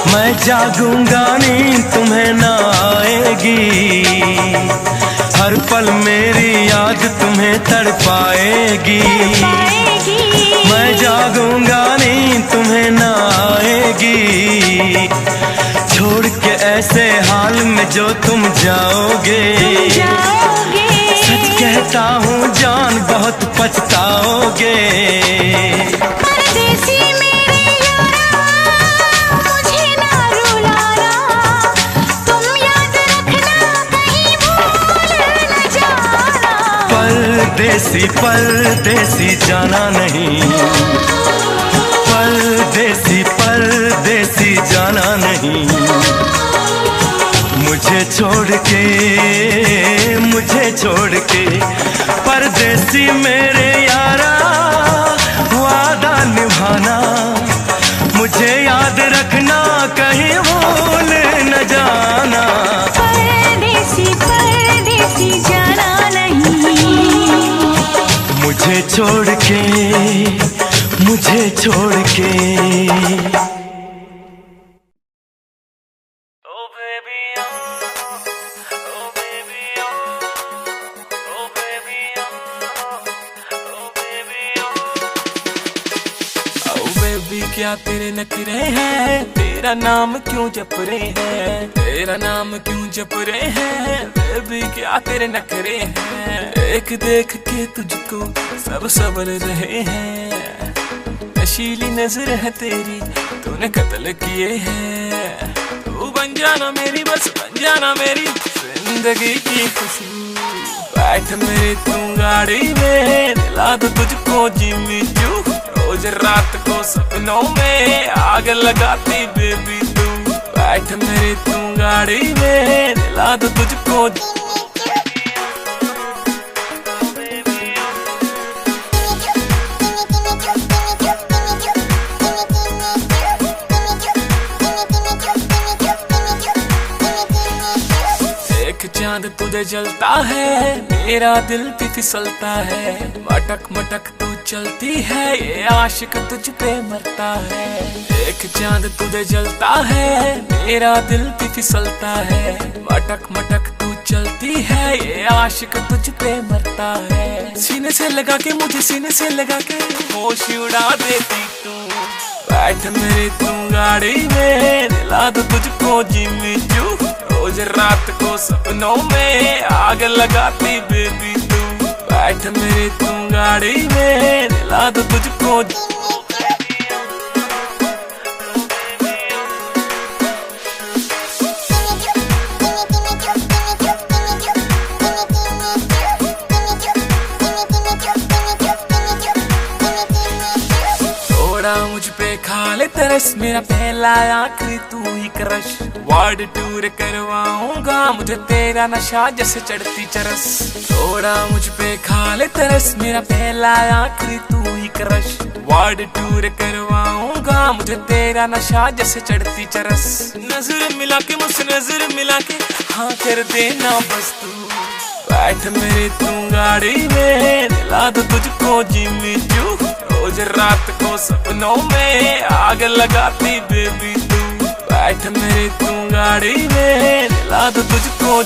मैं जागूंगा नींद तुम्हें ना आएगी, हर पल मेरी याद तुम्हें तड़पाएगी। मैं जागूंगा नींद तुम्हें ना आएगी, छोड़ के ऐसे हाल में जो तुम जाओगे। सच कहता हूँ जान बहुत पछताओगे। परदेसी मेरे यारा, मुझे ना रुलाना, तुम याद रखना कहीं भूल न जाना। परदेसी परदेसी जाना नहीं, परदेसी परदेसी जाना नहीं। मुझे छोड़ के, मुझे छोड़ के परदेसी मेरे यारा, वादा निभाना, मुझे याद रखना कहीं भूल न जाना। परदेसी परदेसी जाना नहीं, मुझे छोड़ के, मुझे छोड़ के। क्या तेरे नखरे हैं, तेरा नाम क्यों जप रहे हैं, तेरा नाम क्यों जप रहे हैं। बेबी क्या तेरे नखरे हैं, देख देख के तुझको सब सबर रहे हैं। नशीली नजर है तेरी, तूने कत्ल किए हैं। तू बन जाना मेरी, बस बन जाना मेरी जिंदगी की खुशबू। बैठ मेरे तू गाड़ी में, दिला दो तुझको जिम्मी चू। रोज रात को सपनों में आग लगाती बेबी तू। बैठ मेरे तू गाड़ी में, दिला दो तुझको। चांद तुझे जलता है, मेरा दिल भी फिसलता है। मटक मटक तू चलती है, ये आशिक तुझ पे मरता है। एक चांद तुझे जलता है, मेरा दिल भी फिसलता है। मटक मटक तू चलती है, ये आशिक तुझ पे मरता है। सीने से लगा के मुझे, सीने से लगा के होश उड़ा देती तू। बैठ मेरे तू गाड़ी में, दिला दो तुझको जिम्मी चू। रोज रात को सपनों में आग लगाती बेबी तू। बैठ मेरे तू गाड़ी में, दिला दो तुझको। मुझ पे खा ले तरस, मेरा पहला आखिरी तू ही क्रश। वर्ल्ड टूर करवाऊंगा, मुझे तेरा नशा जैसे चढ़ती चरस। थोड़ा मुझ पे खा ले तरस, मेरा पहला आखिरी तू ही क्रश। वर्ल्ड टूर करवाऊंगा, मुझे तेरा नशा जैसे चढ़ती चरस। नजर मिला के मुझसे नजर मिला के हाँ कर देना बस तू। बैठ मेरे तू गाड़ी में, दिला दो तुझको जिम्मी चू। रोज रात को सपनों में आग लगाती बेबी तू। बैठ मेरे तू गाड़ी में, दिला दो तुझको।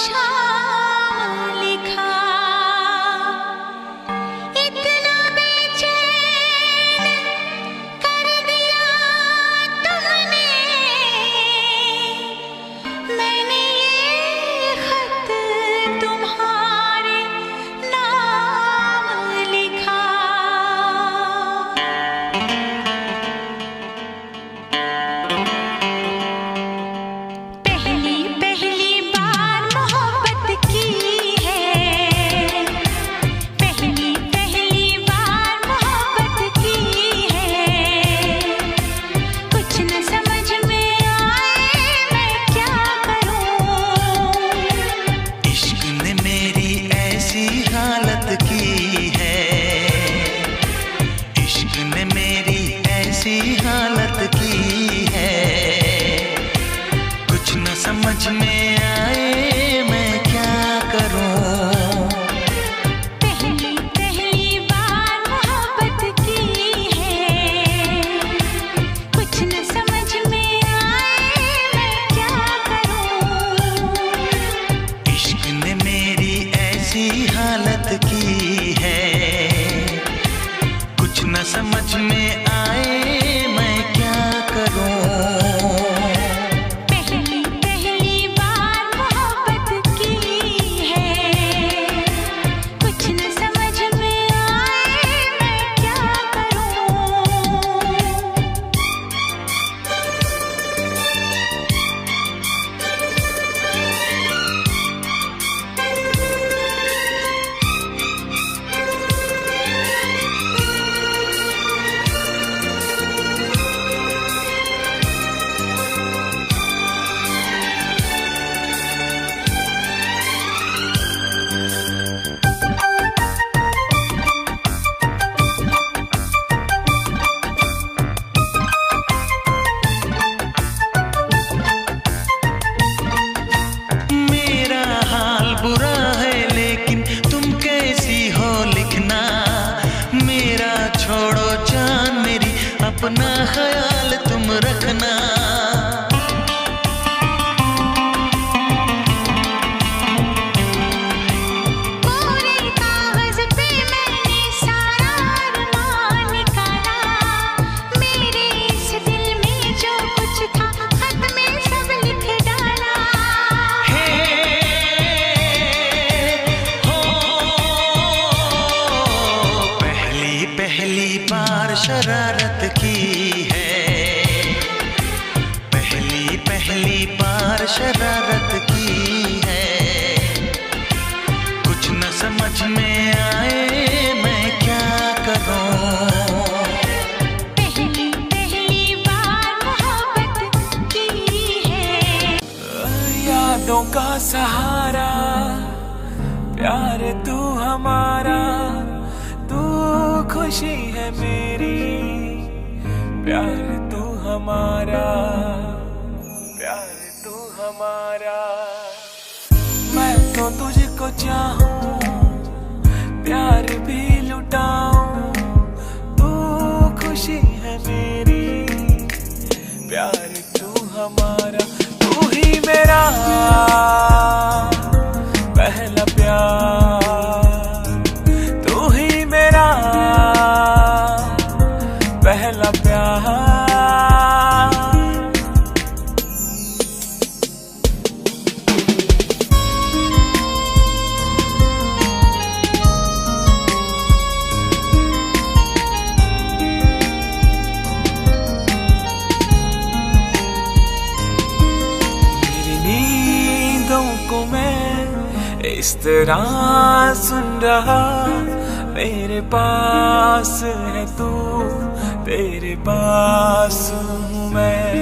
शाम लिखा, इतना बेचैन कर दिया तुमने, मैंने ये खत तुम्हारे नाम लिखा। पहली पहली बार मोहब्बत की है, पहली पहली बार मोहब्बत की है, कुछ न समझ में आए मैं क्या करूं। इश्क ने मेरी ऐसी हालत की है, इश्क ने मेरी ऐसी हालत की है, कुछ न समझ में आए मैं क्या करूं। पहली पहली बार मोहब्बत की है, कुछ न समझ में आए मैं क्या करूं। इश्क ने मेरी ऐसी हालत की है, कुछ न समझ में आए मैं क्या करूं। पहली पहली बार मोहब्बत की है, कुछ न समझ में आए मैं क्या करूं। मेरा हाल बुरा है लेकिन तुम कैसी हो लिखना, मेरा छोड़ो जान मेरी अपना ख्याल तुम रखना। पूरे कागज पे मैंने सारा अरमान निकाला, मेरे इस दिल में जो कुछ था खत में सब लिख डाला। पहली पहली बार शरारत की है, पहली पहली बार शरारत की है, कुछ न समझ में आए मैं क्या करूं। पहली पहली बार मोहब्बत की है। यादों का सहारा, प्यार तू हमारा, तू खुशी है मेरी, प्यार तू हमारा, प्यार तू हमारा। मैं तो तुझको चाहूं, प्यार भी लुटाऊं, तू खुशी है मेरी, प्यार तू हमारा, तू ही मेरा पहला प्यार, तू ही मेरा पहला प्यार। मेरी नींदों को मैं इस तरह सुन रहा, मेरे पास है तू, तेरे पास हूँ मैं,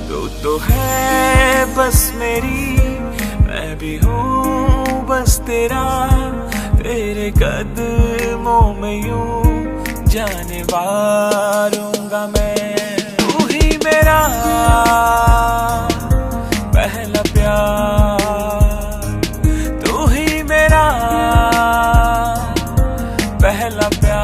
तू तो है बस मेरी, मैं भी हूँ बस तेरा, तेरे कदमों में यूं जाने वारूंगा मैं। तू ही मेरा पहला प्यार, तू ही मेरा पहला प्यार।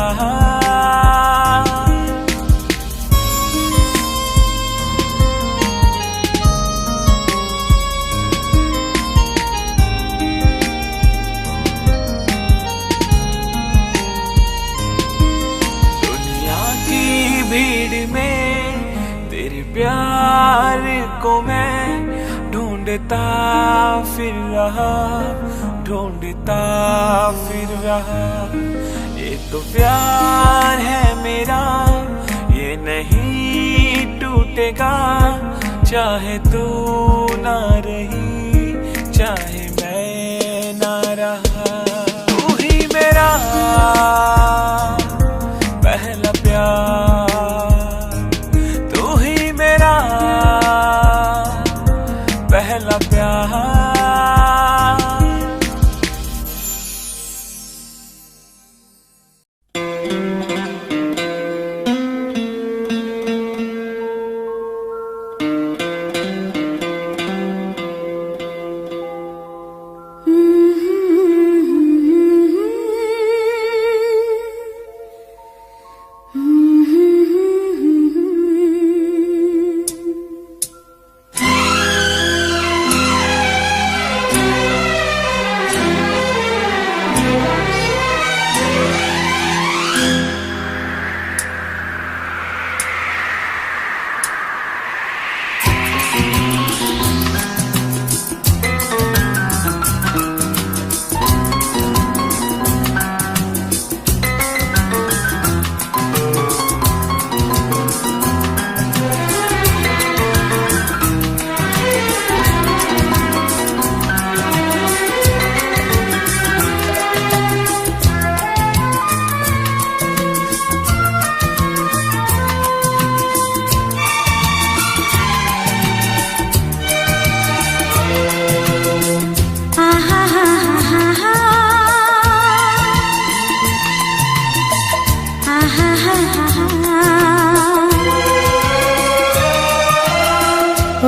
प्यार को मैं ढूंढता फिर रहा, ढूंढता फिर रहा। ये तो प्यार है मेरा, ये नहीं टूटेगा, चाहे तू ना रही, चाहे मैं ना रहा। तू ही मेरा पहला प्यार, तू ही मेरा पहला प्यार।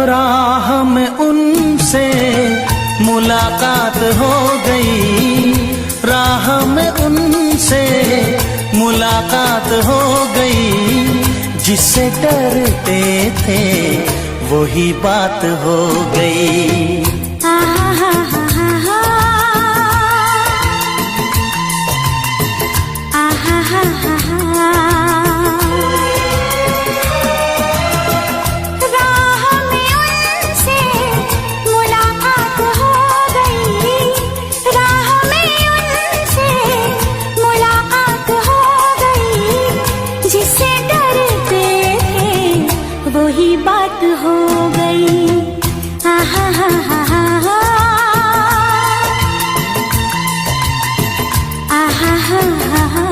राह में उनसे मुलाकात हो गई, राह में उनसे मुलाकात हो गई। जिससे डरते थे वही बात हो गई। वही बात हो गई। आहा हा हा हा हा, आहा हा हा हा।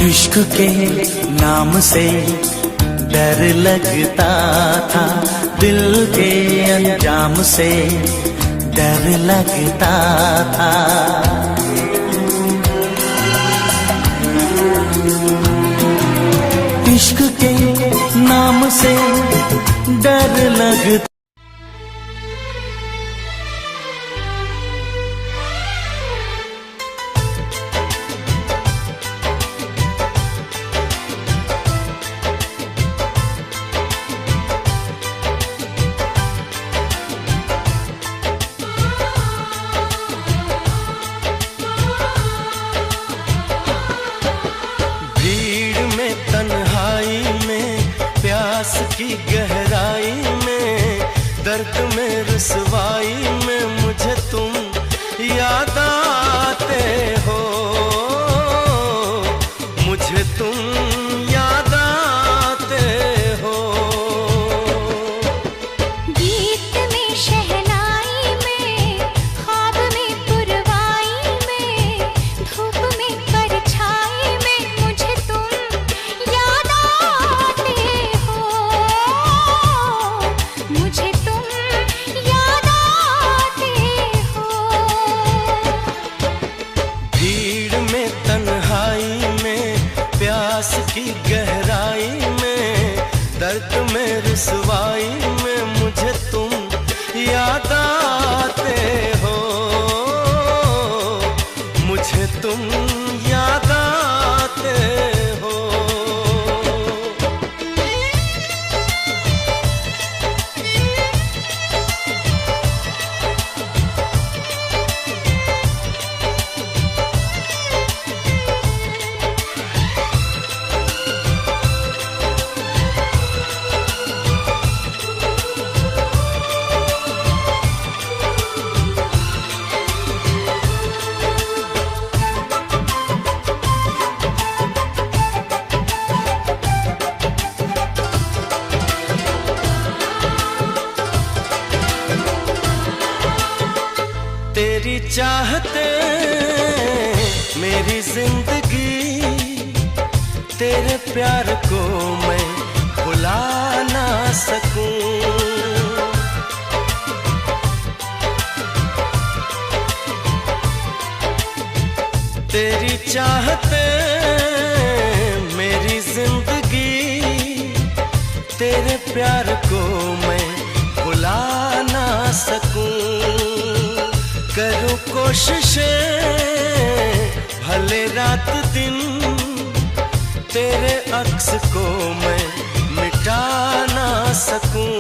इश्क के नाम से डर लगता था, दिल के अंजाम से डर लगता था। इश्क के नाम से डर लगता। की गहराई में, दर्द में, रुसवाई में मुझे तुम याद आते हो, मुझे तुम याद आते हो। गीत में, शहनाई में, ख्वाब में, पुरवाई में, धूप में, परछाई में मुझे तुम याद आते चाहते मेरी जिंदगी, तेरे प्यार को मैं भुला ना सकूं। तेरी चाहते मेरी जिंदगी, तेरे प्यार को मैं भुला ना सकूं। करूं कोशिशें भले रात दिन, तेरे अक्स को मैं मिटा ना सकूं।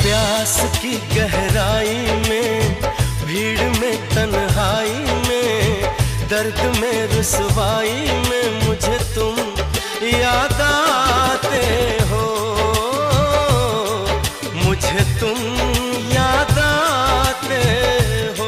प्यास की गहराई में, भीड़ में, तन्हाई में, दर्द में, रुसवाई में मुझे तुम याद आते हो, मुझे तुम याद आते हो।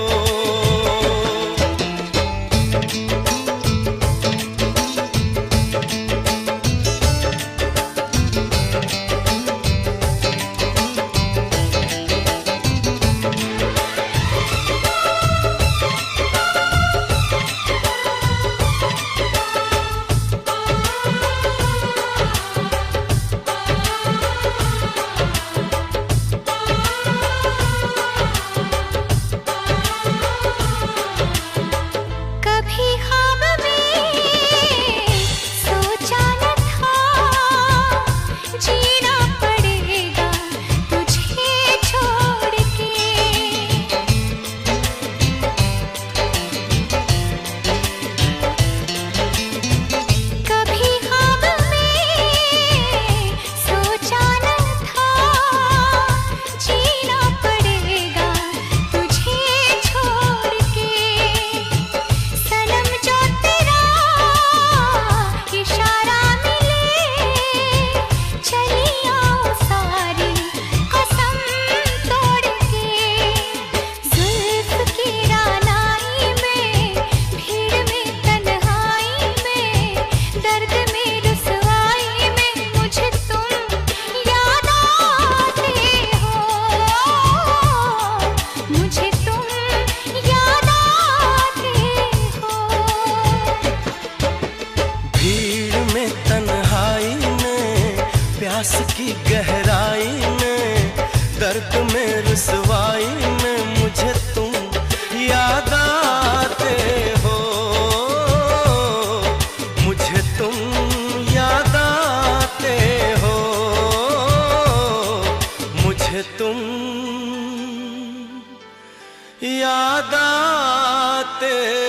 प्यास की गहराई में, दर्द में, रुसवाई में मुझे तुम याद आते हो, मुझे तुम याद आते हो, मुझे तुम याद आते